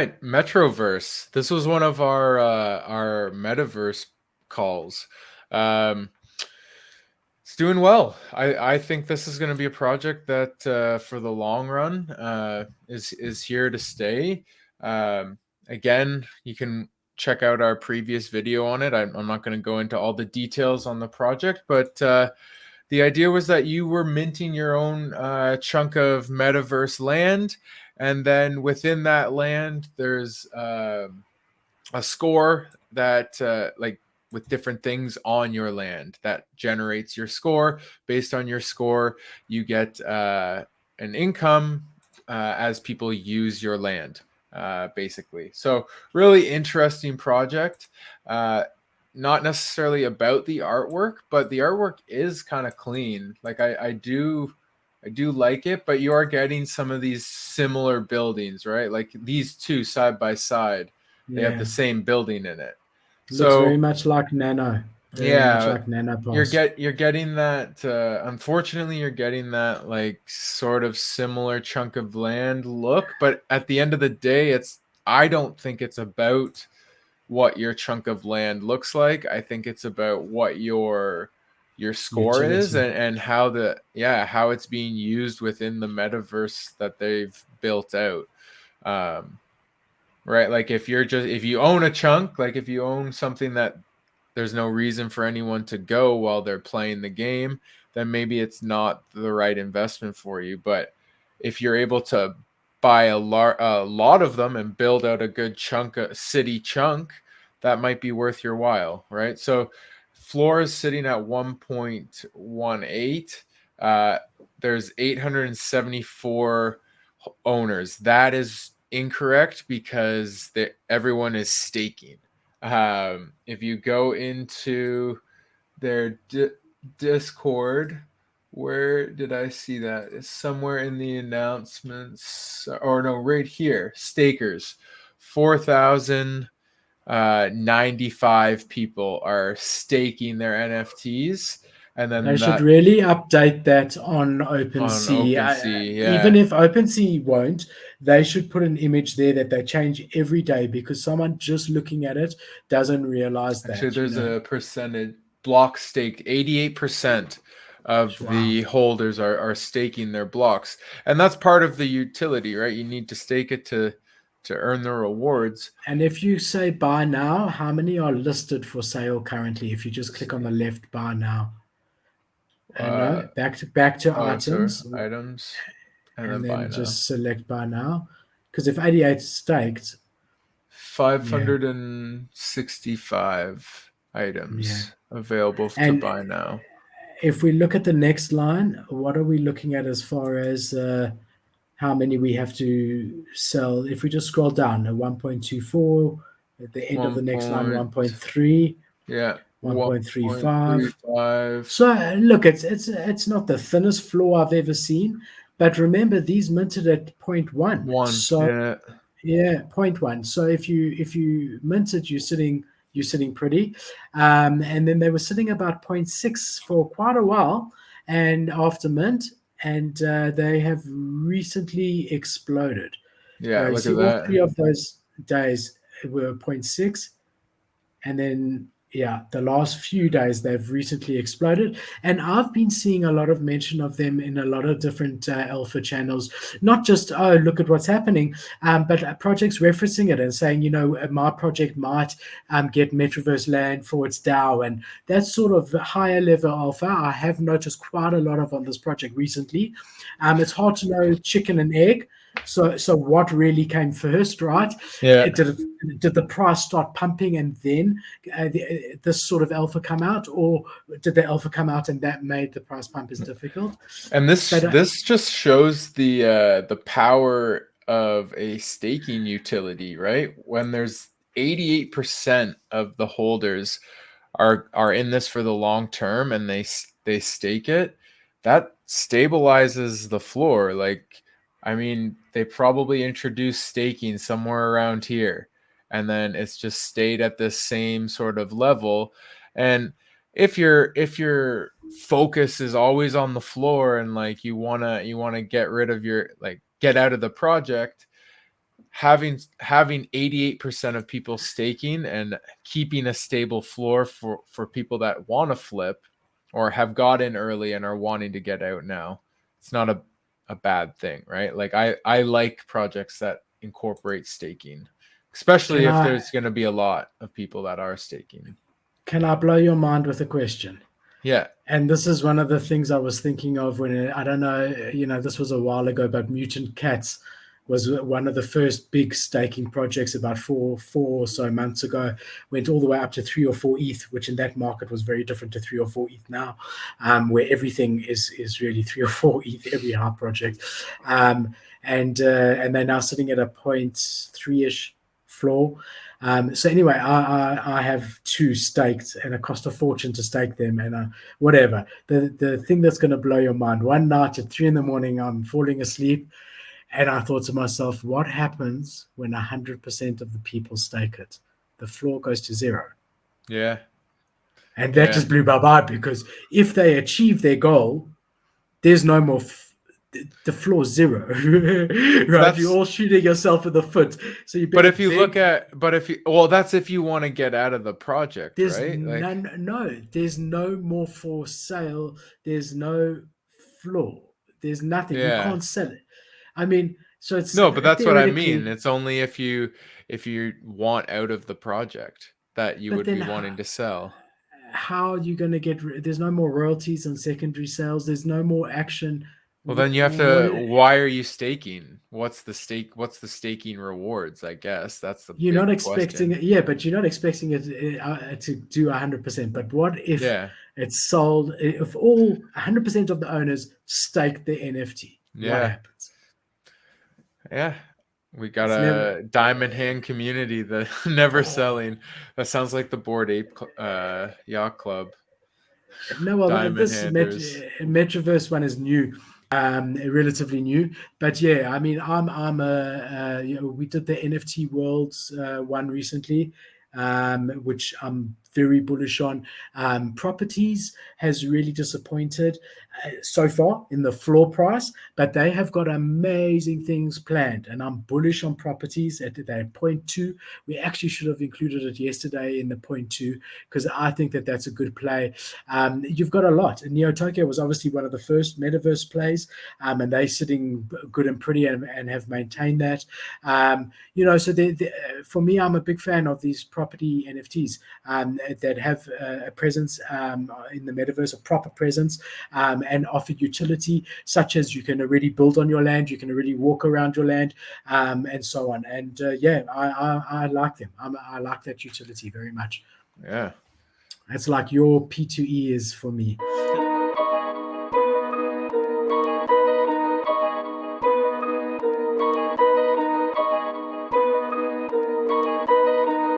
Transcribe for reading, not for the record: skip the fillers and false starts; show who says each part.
Speaker 1: right, Metroverse. This was one of our Metaverse calls. Um, it's doing well. I think this is going to be a project that for the long run is here to stay. Again, you can check out our previous video on it. I'm not going to go into all the details on the project, but the idea was that you were minting your own chunk of metaverse land, and then within that land, there's a score that like with different things on your land that generates your score. Based on your score, you get an income as people use your land, basically. So really interesting project. Not necessarily about the artwork, but the artwork is kind of clean. Like I do like it, but you are getting some of these similar buildings, right? Like these two side by side, they have the
Speaker 2: Yeah,
Speaker 1: same building in it.
Speaker 2: looks very
Speaker 1: So
Speaker 2: much like Nano, very much
Speaker 1: yeah,
Speaker 2: like Nano
Speaker 1: you're
Speaker 2: Plus.
Speaker 1: getting that. Unfortunately, you're getting that like sort of similar chunk of land look, but at the end of the day, I don't think it's about what your chunk of land looks like. I think it's about what your score is,
Speaker 2: Utility.
Speaker 1: and how how it's being used within the metaverse that they've built out. Um, right, like if you own a chunk, like if you own something that there's no reason for anyone to go while they're playing the game, then maybe it's not the right investment for you. But if you're able to buy a lot of them and build out a good chunk, a city chunk, that might be worth your while, right? So floor is sitting at 1.18. Uh, there's 874 owners. That is incorrect because everyone is staking. If you go into their Discord, where did I see that? It's somewhere in the announcements, or no, right here. Stakers, 4,095 people are staking their NFTs, and
Speaker 2: They
Speaker 1: then
Speaker 2: should
Speaker 1: that
Speaker 2: really update that on
Speaker 1: on
Speaker 2: OpenSea.
Speaker 1: OpenSea,
Speaker 2: Even
Speaker 1: yeah.
Speaker 2: if OpenSea won't, they should put an image there that they change every day because someone just looking at it doesn't realize
Speaker 1: Actually,
Speaker 2: that,
Speaker 1: there's a percentage block staked. 88% of
Speaker 2: Wow.
Speaker 1: the holders are staking their blocks, and that's part of the utility, right? You need to stake it to earn the rewards.
Speaker 2: And if you say buy now, how many are listed for sale currently? If you just
Speaker 1: Let's
Speaker 2: click on the
Speaker 1: see.
Speaker 2: left buy now, and
Speaker 1: Uh,
Speaker 2: no, back to
Speaker 1: oh, sorry,
Speaker 2: items,
Speaker 1: items, and then
Speaker 2: and
Speaker 1: buy
Speaker 2: then
Speaker 1: now.
Speaker 2: just select buy now. Because if 88 is staked, yeah,
Speaker 1: 565
Speaker 2: yeah.
Speaker 1: items available to
Speaker 2: And
Speaker 1: buy now.
Speaker 2: if we look at the next line, what are we looking at as far as how many we have to sell? If we just scroll down, 1.24, at the end of the
Speaker 1: One
Speaker 2: next line,
Speaker 1: point,
Speaker 2: 1.3,
Speaker 1: yeah,
Speaker 2: 1.35.
Speaker 1: 1.35.
Speaker 2: So look, it's not the thinnest floor I've ever seen, but remember these minted at zero point 0.1.
Speaker 1: One,
Speaker 2: So
Speaker 1: yeah.
Speaker 2: yeah, zero point 0.1. So if you mint it, you're sitting pretty. And then they were sitting about zero point 0.6 for quite a while, and after mint, and they have recently exploded.
Speaker 1: Yeah, look
Speaker 2: See,
Speaker 1: at
Speaker 2: all
Speaker 1: that.
Speaker 2: three of those days were zero point 0.6, and then yeah, the last few days they've recently exploded, and I've been seeing a lot of mention of them in a lot of different alpha channels, not just oh look at what's happening, but projects referencing it and saying, my project might get metaverse land for its DAO, and that's sort of higher level alpha I have noticed quite a lot of on this project recently. It's hard to know chicken and egg. So what really came first, right?
Speaker 1: Yeah.
Speaker 2: Did the price start pumping and then this sort of alpha come out, or did the alpha come out and that made the price pump is difficult?
Speaker 1: And this
Speaker 2: But
Speaker 1: this just shows the power of a staking utility, right? When there's 88% of the holders are in this for the long term, and they stake it, that stabilizes the floor. Like, I mean, they probably introduced staking somewhere around here, and then it's just stayed at this same sort of level. And if your focus is always on the floor, and like you want to get rid of your, like, get out of the project, having 88% of people staking and keeping a stable floor for people that want to flip or have got in early and are wanting to get out now, it's not a bad thing, right? Like I like projects that incorporate staking, especially
Speaker 2: Can
Speaker 1: if
Speaker 2: I
Speaker 1: there's going to be a lot of people that are staking.
Speaker 2: can I blow your mind with a question?
Speaker 1: Yeah.
Speaker 2: And this is one of the things I was thinking of when I don't know, this was a while ago, but Mutant Cats was one of the first big staking projects about four or so months ago. Went all the way up to 3 or 4 ETH, which in that market was very different to 3 or 4 ETH now, where everything is really 3 or 4 ETH every hard project, and they're now sitting at a 0.3 ish floor. So anyway, I have 2 staked, and it cost a fortune to stake them, and whatever. The thing that's going to blow your mind. One night at 3 in the morning, I'm falling asleep, and I thought to myself, what happens when 100% of the people stake it? The floor goes to 0.
Speaker 1: Yeah.
Speaker 2: And that
Speaker 1: Yeah.
Speaker 2: just blew my mind, because if they achieve their goal, there's no more. The floor 0, right? You're
Speaker 1: That's
Speaker 2: all shooting yourself in the foot. So you
Speaker 1: but
Speaker 2: better
Speaker 1: if you look
Speaker 2: beg.
Speaker 1: at but if you well that's if you want to get out of the project,
Speaker 2: There's
Speaker 1: right? Like
Speaker 2: none. No, there's no more for sale. There's no floor. There's nothing. You
Speaker 1: yeah.
Speaker 2: can't sell it. I mean, so it's
Speaker 1: No, but that's what I mean.
Speaker 2: theoretically.
Speaker 1: It's only if you want out of the project that you
Speaker 2: But
Speaker 1: would
Speaker 2: then,
Speaker 1: be wanting to sell.
Speaker 2: how are you going to get? There's no more royalties on secondary sales. There's no more action.
Speaker 1: Well, then you have
Speaker 2: What?
Speaker 1: to why are you staking? What's the staking rewards, I guess? That's the
Speaker 2: You're not
Speaker 1: big
Speaker 2: expecting
Speaker 1: question.
Speaker 2: it, yeah, but you're not expecting it to do 100%. But what if
Speaker 1: Yeah.
Speaker 2: it's sold? If all 100% of the owners stake the NFT, what
Speaker 1: Yeah.
Speaker 2: happens?
Speaker 1: Yeah. We got
Speaker 2: It's never.
Speaker 1: a diamond hand community that never
Speaker 2: Oh,
Speaker 1: selling. That sounds like the Board Ape Yacht Club.
Speaker 2: no, well,
Speaker 1: Diamond
Speaker 2: this
Speaker 1: handers.
Speaker 2: Metroverse one is new, relatively new. But yeah, I mean, I'm a we did the NFT Worlds one recently, which I'm very bullish on. Properties has really disappointed so far in the floor price, but they have got amazing things planned, and I'm bullish on properties at their point 2. We actually should have included it yesterday in the point 2, because I think that that's a good play. You've got a lot. And Neo Tokyo was obviously one of the first metaverse plays, and they're sitting good and pretty, and have maintained that. So for me, I'm a big fan of these property NFTs that have a presence in the metaverse, a proper presence, and offer utility, such as you can already build on your land, you can already walk around your land, and so on. And yeah, I like them. I like that utility very much.
Speaker 1: Yeah.
Speaker 2: It's like your P2E is for me.